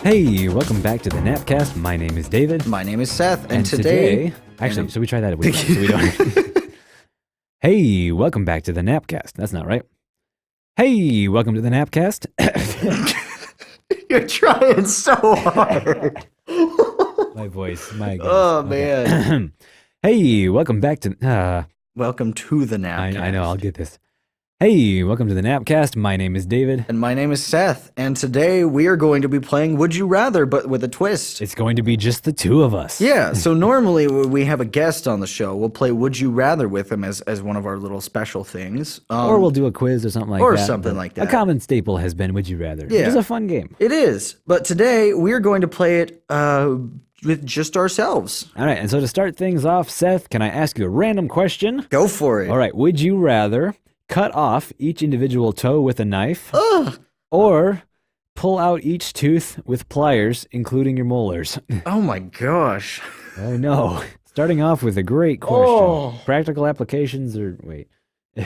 Hey, welcome back to the GNAPcast. My name is David. My name is Seth, and today... Actually, should we try that with so we don't... Hey, welcome back to the GNAPcast. That's not right. Hey, welcome to the GNAPcast. You're trying so hard. My voice, my goodness. Oh, man. Hey, welcome back to... Welcome to the GNAPcast. I know, I'll get this. Hey, welcome to the GNAPcast. My name is David. And my name is Seth, and today we are going to be playing Would You Rather, but with a twist. It's going to be just the two of us. Yeah, so normally when we have a guest on the show, we'll play Would You Rather with him as one of our little special things. Or we'll do a quiz or something like that. Or something like that. A common staple has been Would You Rather. Yeah. Which is a fun game. It is, but today we're going to play it with just ourselves. All right, and so to start things off, Seth, can I ask you a random question? Go for it. All right, would you rather cut off each individual toe with a knife or pull out each tooth with pliers, including your molars? Oh my gosh. I know. Starting off with a great question. Practical applications or wait. I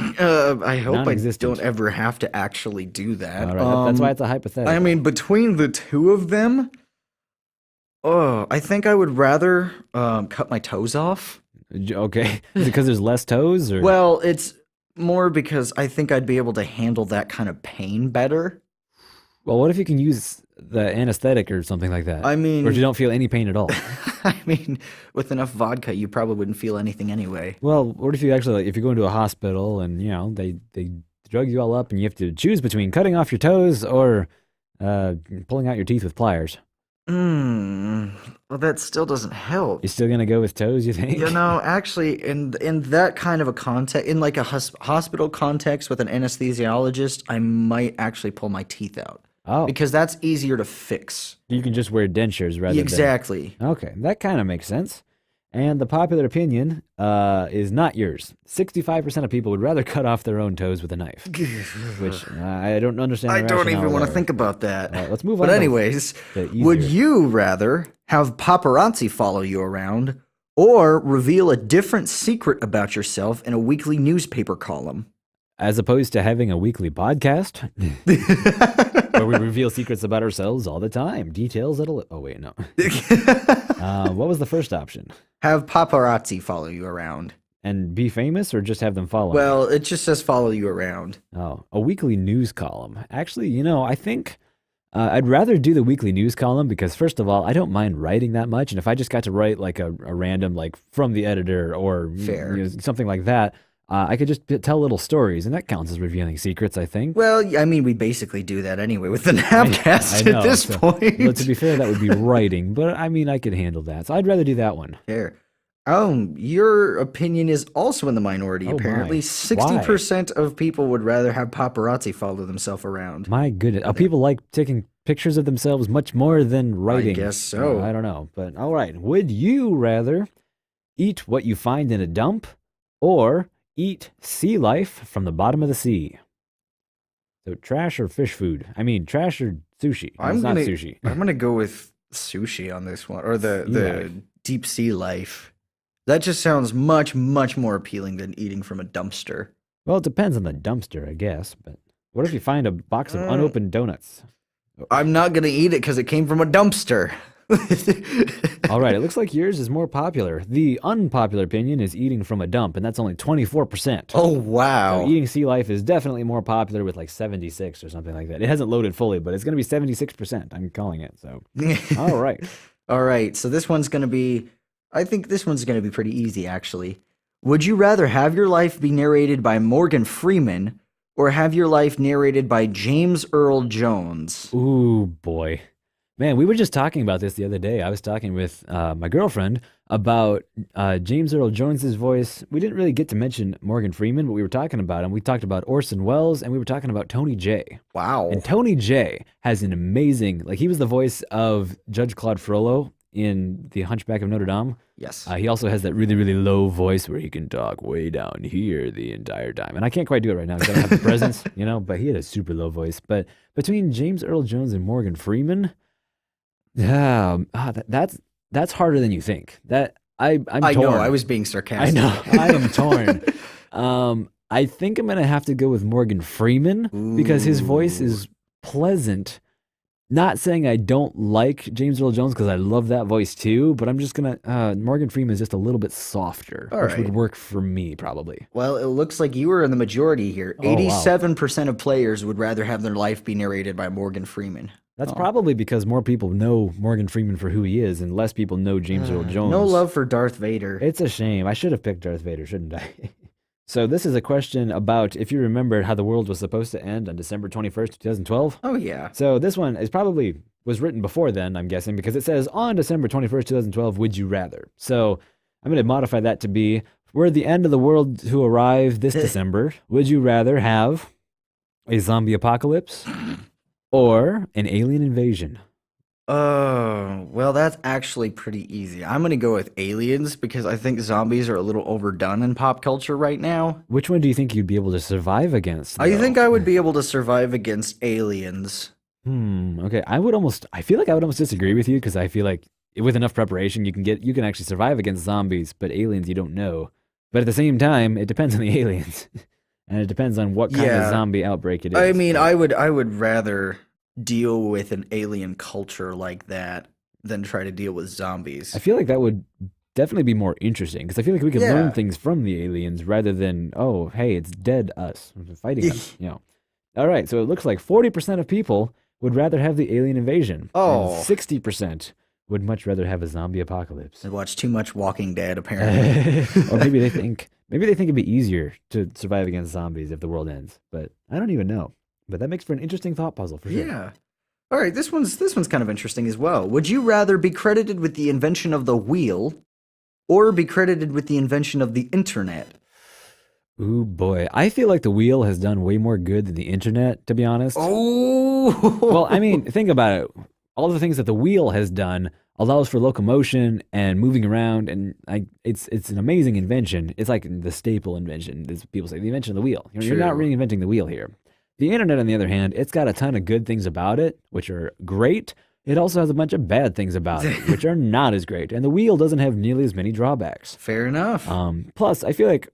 hope I Non-existent. don't ever have to actually do that. All right, that's why it's a hypothetical. I mean, between the two of them, I think I would rather cut my toes off. Okay. Is it because there's less toes? Or? Well, it's more because I think I'd be able to handle that kind of pain better. Well, what if you can use the anesthetic or something like that? I mean... Or if you don't feel any pain at all? I mean, with enough vodka, you probably wouldn't feel anything anyway. Well, what if you actually, like, if you go into a hospital and, you know, they drug you all up and you have to choose between cutting off your toes or pulling out your teeth with pliers? Well, that still doesn't help. You're still going to go with toes, you think? You know, actually, in that kind of a context, in like a hospital context with an anesthesiologist, I might actually pull my teeth out. Oh. Because that's easier to fix. You can just wear dentures rather Exactly. than... Okay, that kind of makes sense. And the popular opinion is not yours. 65% of people would rather cut off their own toes with a knife. Which I don't understand. I don't even want to think about that. Let's move on. But anyways, would you rather have paparazzi follow you around or reveal a different secret about yourself in a weekly newspaper column? As opposed to having a weekly podcast where we reveal secrets about ourselves all the time. Details that'll... Oh, wait, no. What was the first option? Have paparazzi follow you around. And be famous or just have them follow? Well, it just says follow you around. Oh, a weekly news column. Actually, you know, I think I'd rather do the weekly news column because, first of all, I don't mind writing that much. And if I just got to write like a random, like from the editor or Fair. You know, something like that, I could just tell little stories, and that counts as revealing secrets, I think. Well, I mean, we basically do that anyway with the GNAPcast I know, at this so, point. Well, to be fair, that would be writing, but I mean, I could handle that. So I'd rather do that one. Fair. Your opinion is also in the minority, Oh, apparently. my. 60% of people would rather have paparazzi follow themselves around. My goodness. People like taking pictures of themselves much more than writing. I guess so. I don't know. But all right. Would you rather eat what you find in a dump or eat sea life from the bottom of the sea? So trash or fish food? I mean, trash or sushi? It's not sushi. I'm gonna go with sushi on this one, or the deep sea life. That just sounds much, much more appealing than eating from a dumpster. Well, it depends on the dumpster, I guess. But what if you find a box of unopened donuts? I'm not gonna eat it because it came from a dumpster. All right, it looks like yours is more popular. The unpopular opinion is eating from a dump, and that's only 24%. Oh, wow. So eating sea life is definitely more popular with like 76 or something like that. It hasn't loaded fully, but it's going to be 76%. I'm calling it. So, all right. All right, so this one's going to be, I think this one's going to be pretty easy, actually. Would you rather have your life be narrated by Morgan Freeman or have your life narrated by James Earl Jones? Ooh, boy. Man, we were just talking about this the other day. I was talking with my girlfriend about James Earl Jones's voice. We didn't really get to mention Morgan Freeman, but we were talking about him. We talked about Orson Welles, and we were talking about Tony Jay. Wow. And Tony Jay has an amazing, like he was the voice of Judge Claude Frollo in The Hunchback of Notre Dame. Yes. He also has that really, really low voice where he can talk way down here the entire time. And I can't quite do it right now because I don't have the presence, you know, but he had a super low voice. But between James Earl Jones and Morgan Freeman... that's harder than you think. I'm torn. I know, I was being sarcastic. I know, I am torn. I think I'm gonna have to go with Morgan Freeman because his voice is pleasant Not saying I don't like James Earl Jones because I love that voice too, but I'm just gonna Morgan Freeman is just a little bit softer, All which would right. work for me probably. Well, it looks like you were in the majority here. Oh wow. 87% of players would rather have their life be narrated by Morgan Freeman. That's Oh. probably because more people know Morgan Freeman for who he is and less people know James Earl No Jones. love for Darth Vader. It's a shame. I should have picked Darth Vader, shouldn't I? So this is a question about if you remember how the world was supposed to end on December 21st, 2012. Oh, yeah. So this one is probably was written before then, I'm guessing, because it says on December 21st, 2012, would you rather? So I'm going to modify that to be we're the end of the world to arrive this December. Would you rather have a zombie apocalypse or an alien invasion? Oh, well, that's actually pretty easy. I'm going to go with aliens because I think zombies are a little overdone in pop culture right now. Which one do you think you'd be able to survive against, I though? think I would be able to survive against aliens. Okay. I feel like I would almost disagree with you because I feel like with enough preparation, you can actually survive against zombies, but aliens you don't know. But at the same time, it depends on the aliens, and it depends on what kind of Yeah. zombie outbreak it is. I mean, but- I would rather deal with an alien culture like that than try to deal with zombies. I feel like that would definitely be more interesting because I feel like we could Yeah. learn things from the aliens rather than, oh, hey, it's dead us fighting us. All right, so it looks like 40% of people would rather have the alien invasion. Oh. And 60% would much rather have a zombie apocalypse. I watched too much Walking Dead, apparently. Or maybe they think it'd be easier to survive against zombies if the world ends. But I don't even know. But that makes for an interesting thought puzzle for sure. Yeah. All right, this one's kind of interesting as well. Would you rather be credited with the invention of the wheel or be credited with the invention of the internet? Ooh boy, I feel like the wheel has done way more good than the internet, to be honest. Oh. Well, I mean, think about it. All the things that the wheel has done allows for locomotion and moving around, and it's an amazing invention. It's like the staple invention, as people say, the invention of the wheel. You're not True. reinventing the wheel here. The internet, on the other hand, it's got a ton of good things about it, which are great. It also has a bunch of bad things about it, which are not as great. And the wheel doesn't have nearly as many drawbacks. Fair enough. Plus, I feel like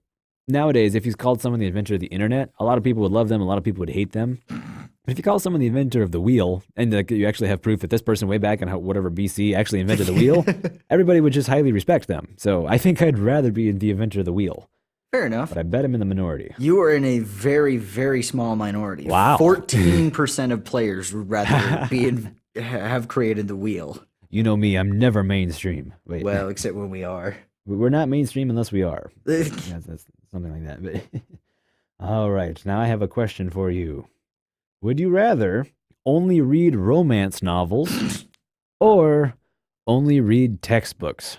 nowadays, if you called someone the inventor of the internet, a lot of people would love them, a lot of people would hate them. But if you call someone the inventor of the wheel, and like, you actually have proof that this person way back in whatever BC actually invented the wheel, everybody would just highly respect them. So I think I'd rather be the inventor of the wheel. Fair enough. But I bet I'm in the minority. You are in a very, very small minority. Wow. 14% of players would rather have created the wheel. You know me, I'm never mainstream. Wait, Well, except when we are. we're not mainstream unless we are. That's something like that. But all right, now I have a question for you. Would you rather only read romance novels or only read textbooks?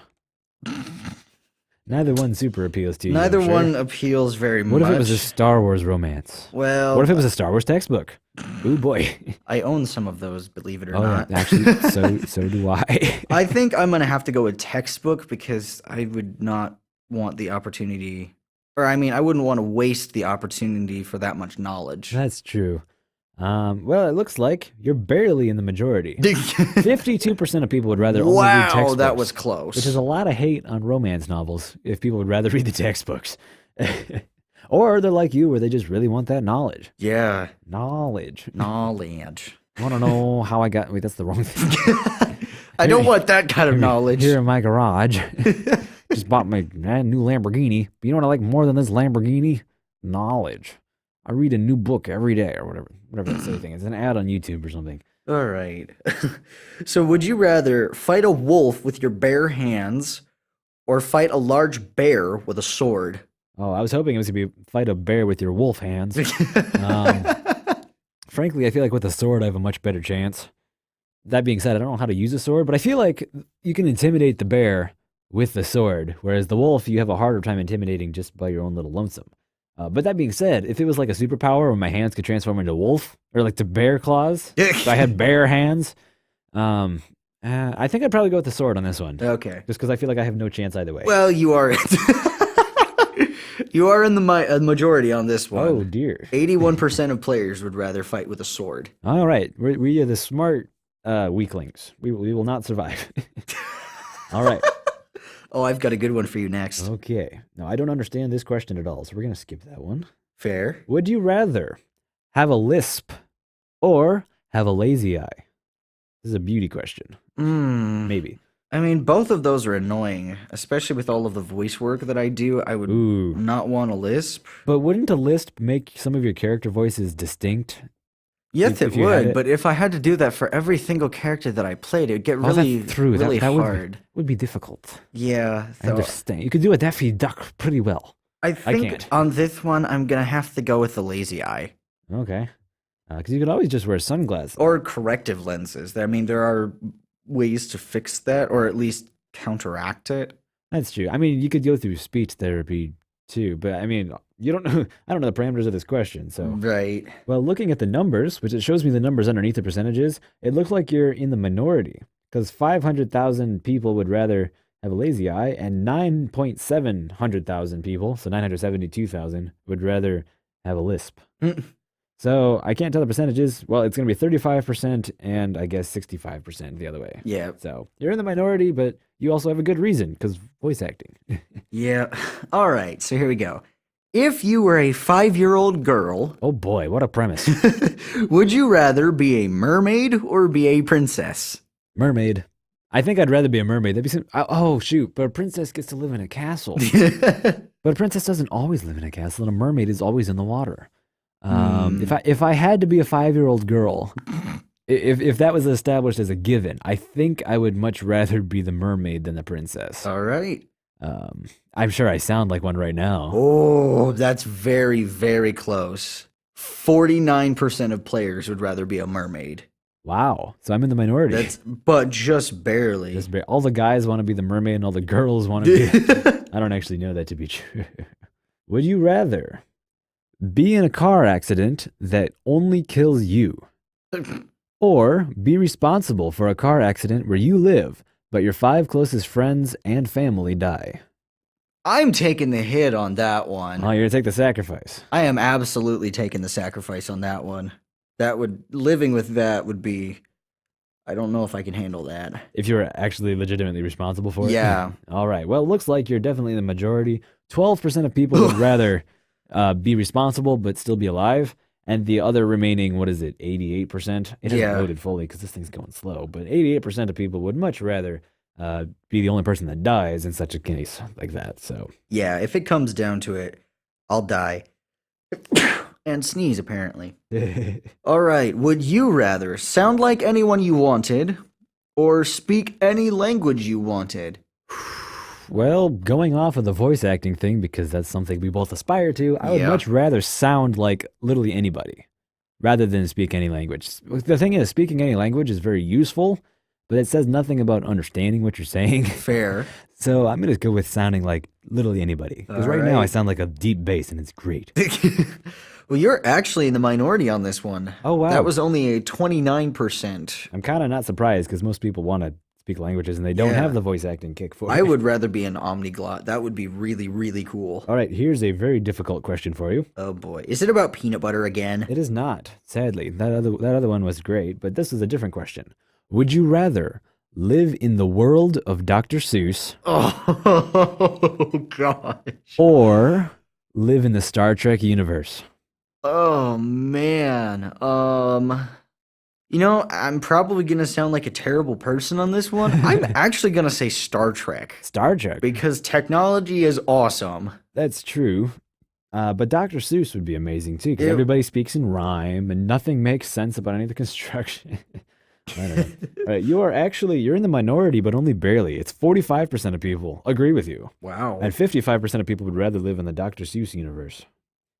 Neither one super appeals to you. I'm Neither sure. one appeals very What much. if it was a Star Wars romance? Well, What if it was a Star Wars textbook? Ooh boy. I own some of those, believe it or Oh, not. actually, so do I. I think I'm gonna have to go with textbook because I would not want the opportunity, or I mean, I wouldn't want to waste the opportunity for that much knowledge. That's true. Well, it looks like you're barely in the majority. 52% of people would rather only read Wow, textbooks. that was close. Which is a lot of hate on romance novels if people would rather read the textbooks. Or they're like you where they just really want that knowledge. Yeah, Knowledge. knowledge. I don't know how I got. Wait, that's the wrong thing. I don't want that kind of knowledge. Here in my garage. Just bought my new Lamborghini. But you know what I like more than this Lamborghini? Knowledge. I read a new book every day or whatever that silly thing is. It's an ad on YouTube or something. All right. So, would you rather fight a wolf with your bare hands or fight a large bear with a sword? Oh, I was hoping it was going to be fight a bear with your wolf hands. Frankly, I feel like with a sword, I have a much better chance. That being said, I don't know how to use a sword, but I feel like you can intimidate the bear with the sword, whereas the wolf, you have a harder time intimidating just by your own little lonesome. But that being said, if it was like a superpower where my hands could transform into wolf, or like to bear claws, if I had bear hands, I think I'd probably go with the sword on this one. Okay. Just because I feel like I have no chance either way. Well, you are you are in the majority on this one. Oh, dear. 81% of players would rather fight with a sword. All right. We are the smart weaklings. We will not survive. All right. Oh, I've got a good one for you next. Okay. Now, I don't understand this question at all, so we're going to skip that one. Fair. Would you rather have a lisp or have a lazy eye? This is a beauty question. Mm. Maybe. I mean, both of those are annoying, especially with all of the voice work that I do. I would Ooh. not want a lisp. But wouldn't a lisp make some of your character voices distinct? Yes, If it you had would, it? but if I had to do that for every single character that I played, it'd get really, really that hard. would be difficult. Yeah, I so understand. You could do a Daffy Duck pretty well. I think can't. on this one, I'm gonna have to go with the lazy eye. Okay. Because you could always just wear sunglasses. Or corrective lenses. I mean, there are ways to fix that, or at least counteract it. That's true. I mean, you could go through speech therapy too, but I mean, you don't know. I don't know the parameters of this question. So, Right. well, looking at the numbers, which it shows me the numbers underneath the percentages, it looks like you're in the minority because 500,000 people would rather have a lazy eye, and 9,700,000 people, so 972,000, would rather have a lisp. So I can't tell the percentages. Well, it's going to be 35% and I guess 65% the other way. Yeah. So you're in the minority, but you also have a good reason because voice acting. Yeah. All right. So here we go. If you were a 5-year-old girl, Oh boy, what a premise. would you rather be a mermaid or be a princess? Mermaid. I think I'd rather be a mermaid. That'd be some. Oh shoot! But a princess gets to live in a castle. But a princess doesn't always live in a castle, and a mermaid is always in the water. If I had to be a 5-year-old girl, if that was established as a given, I think I would much rather be the mermaid than the princess. All right. I'm sure I sound like one right now. Oh, that's very, very close. 49% of players would rather be a mermaid. Wow! So I'm in the minority. But just barely. All the guys want to be the mermaid, and all the girls want to be. I don't actually know that to be true. Would you rather be in a car accident that only kills you, or be responsible for a car accident where you live, but your 5 closest friends and family die? I'm taking the hit on that one. Oh, you're gonna take the sacrifice. I am absolutely taking the sacrifice on that one. Living with that would be, I don't know if I can handle that. If you're actually legitimately responsible for it? Yeah. All right. Well, it looks like you're definitely in the majority. 12% of people would rather be responsible but still be alive. And the other remaining, 88%? It hasn't loaded fully because this thing's going slow. But 88% of people would much rather be the only person that dies in such a case like that. So yeah, if it comes down to it, I'll die. And sneeze, apparently. All right. Would you rather sound like anyone you wanted or speak any language you wanted? Well, going off of the voice acting thing, because that's something we both aspire to, I would much rather sound like literally anybody rather than speak any language. The thing is, speaking any language is very useful, but it says nothing about understanding what you're saying. Fair. So I'm going to go with sounding like literally anybody. Because right now I sound like a deep bass and it's great. Well, you're actually in the minority on this one. Oh, wow. That was only a 29%. I'm kind of not surprised because most people want to speak languages and they don't have the voice acting kick for it. I would rather be an omniglot. That would be really, really cool. All right, here's a very difficult question for you. Oh boy. Is it about peanut butter again? It is not, sadly. That other one was great, but this is a different question. Would you rather live in the world of Dr. Seuss Oh, gosh. or live in the Star Trek universe? Oh, man. I'm probably going to sound like a terrible person on this one. I'm actually going to say Star Trek. Star Trek? Because technology is awesome. That's true. But Dr. Seuss would be amazing too, because everybody speaks in rhyme and nothing makes sense about any of the construction. I don't know. All right, you're in the minority, but only barely. It's 45% of people agree with you. Wow. And 55% of people would rather live in the Dr. Seuss universe.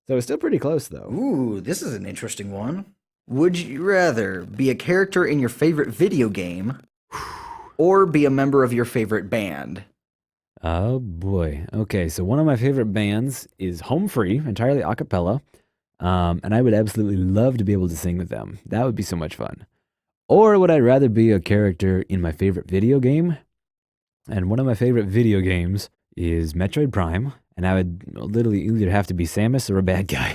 So it's still pretty close, though. Ooh, this is an interesting one. Would you rather be a character in your favorite video game or be a member of your favorite band? Oh, boy. Okay, so one of my favorite bands is Home Free, entirely a cappella. And I would absolutely love to be able to sing with them. That would be so much fun. Or would I rather be a character in my favorite video game? And one of my favorite video games is Metroid Prime. And I would literally either have to be Samus or a bad guy.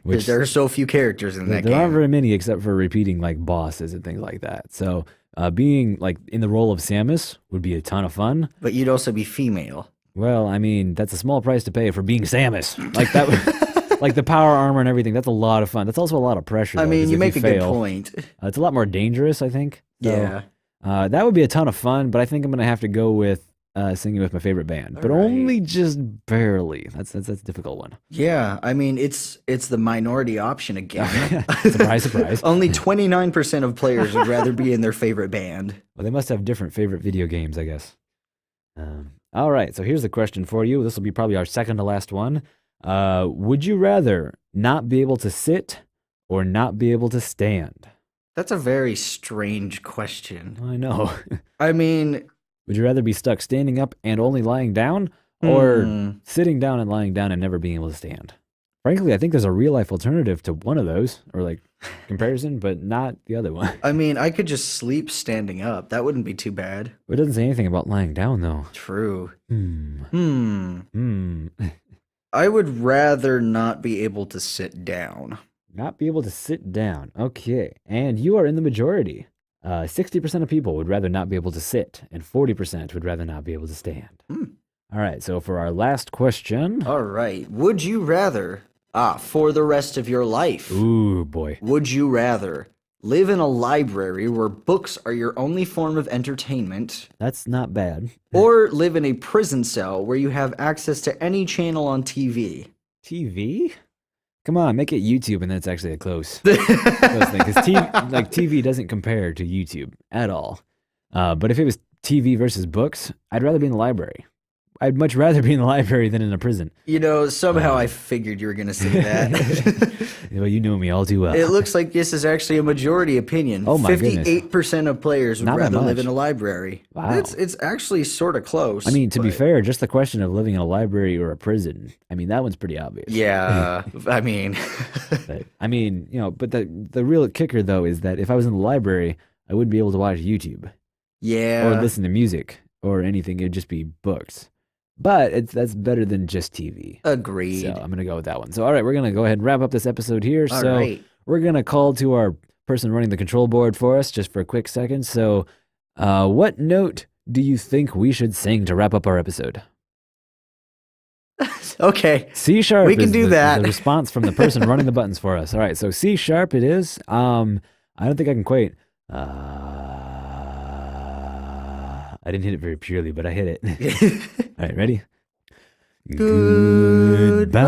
Which there are so few characters in that game. There aren't very many except for repeating like bosses and things like that. So being like in the role of Samus would be a ton of fun. But you'd also be female. Well, I mean, that's a small price to pay for being Samus. Like that would Like the power armor and everything. That's a lot of fun. That's also a lot of pressure. I though, mean, 'cause you if make a fail, good point. It's a lot more dangerous, I think. So, Yeah. that would be a ton of fun, but I think I'm gonna have to go with singing with my favorite band, but All right. only just barely. That's a difficult one. Yeah, I mean, it's the minority option again. Surprise, surprise. Only 29% of players would rather be in their favorite band. Well, they must have different favorite video games, I guess. All right, so here's the question for you. This will be probably our second to last one. Would you rather not be able to sit or not be able to stand? That's a very strange question. I know. I mean, Would you rather be stuck standing up and only lying down, or hmm, sitting down and lying down and never being able to stand? Frankly, I think there's a real life alternative to one of those, or like comparison, but not the other one. I mean, I could just sleep standing up. That wouldn't be too bad. It doesn't say anything about lying down, though. True. Hmm. I would rather not be able to sit down. Not be able to sit down. Okay. And you are in the majority. 60% of people would rather not be able to sit, and 40% would rather not be able to stand. All right. So for our last question. All right. Would you rather, for the rest of your life, Ooh, boy. would you rather live in a library where books are your only form of entertainment, That's not bad. or live in a prison cell where you have access to any channel on TV? TV? Come on, make it YouTube, and that's actually a close thing. Because TV doesn't compare to YouTube at all. But if it was TV versus books, I'd rather be in the library. I'd much rather be in the library than in a prison. You know, somehow I figured you were going to say that. Well, you know me all too well. It looks like this is actually a majority opinion. Oh my goodness. 58% of players would Not that rather live much. in a library. Wow. It's actually sort of close. I mean, to be but- fair, just the question of living in a library or a prison, I mean, that one's pretty obvious. Yeah, I mean, But, I mean, but the real kicker, though, is that if I was in the library, I wouldn't be able to watch YouTube yeah. or listen to music or anything. It'd just be books. But that's better than just TV. Agreed. So I'm going to go with that one. So, all right, we're going to go ahead and wrap up this episode here. All So right. we're going to call to our person running the control board for us just for a quick second. So what note do you think we should sing to wrap up our episode? Okay. C sharp. We can is do the, that. The response from the person running the buttons for us. All right, so C sharp it is. I don't think I can quite. I didn't hit it very purely, but I hit it. All right, ready? Goodbye.